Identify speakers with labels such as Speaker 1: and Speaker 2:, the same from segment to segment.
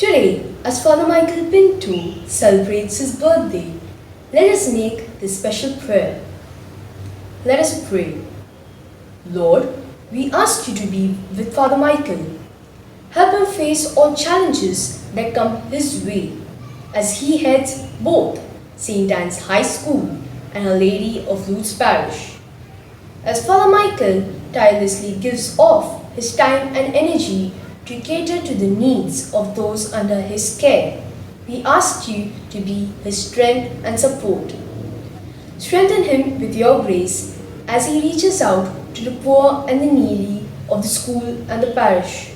Speaker 1: Today, as Father Michael Pinto celebrates his birthday, let us make this special prayer. Let us pray. Lord, we ask you to be with Father Michael. Help him face all challenges that come his way as he heads both St. Anne's High School and Our Lady of Lourdes Parish. As Father Michael tirelessly gives off his time and energy to cater to the needs of those under his care, we ask you to be his strength and support. Strengthen him with your grace as he reaches out to the poor and the needy of the school and the parish.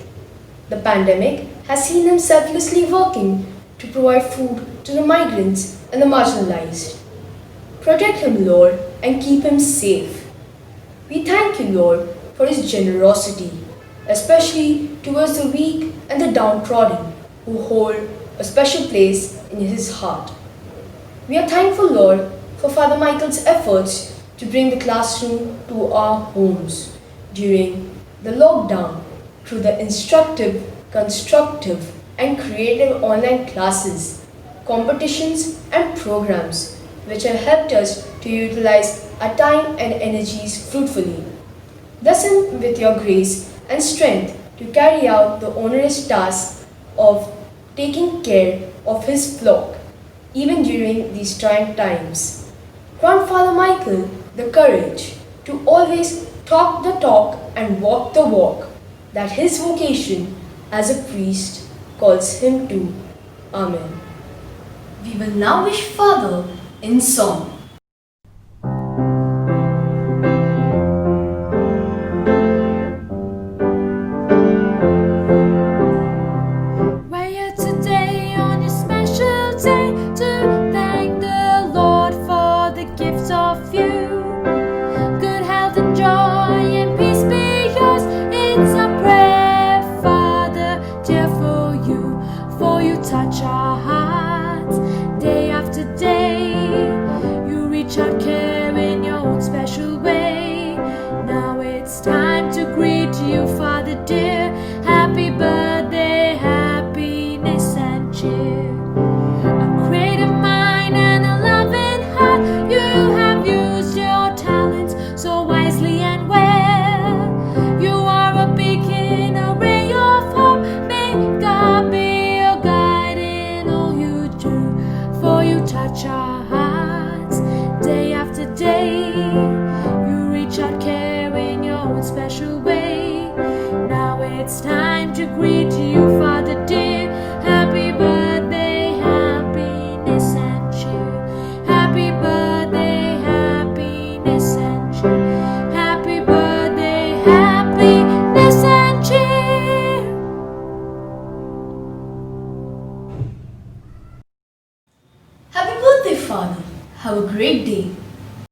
Speaker 1: The pandemic has seen him selflessly working to provide food to the migrants and the marginalized. Protect him, Lord, and keep him safe. We thank you, Lord, for his generosity, especially towards the weak and the downtrodden who hold a special place in his heart. We are thankful, Lord, for Father Michael's efforts to bring the classroom to our homes during the lockdown through the instructive, constructive, and creative online classes, competitions, and programs which have helped us to utilize our time and energies fruitfully. Bless him with your grace and strength to carry out the onerous task of taking care of his flock, even during these trying times. Grant Father Michael the courage to always talk the talk and walk the walk that his vocation as a priest calls him to. Amen. We will now wish Father in song.
Speaker 2: Touch our hearts day after day. You reach out care in your own special way. Now it's time to greet you, Father dear. Happy birthday, happiness and cheer. A creative mind and a loving heart. You have used your talents so wisely and well. You are a beacon, a ray of hope. May God be touch our hearts day after day. You reach out care in your own special way. Now it's time to greet you, Father dear. Happy birthday, happiness and cheer. Happy birthday, happiness and cheer. Happy birthday, happiness and cheer.
Speaker 1: Happy birthday, Father. Have a great day.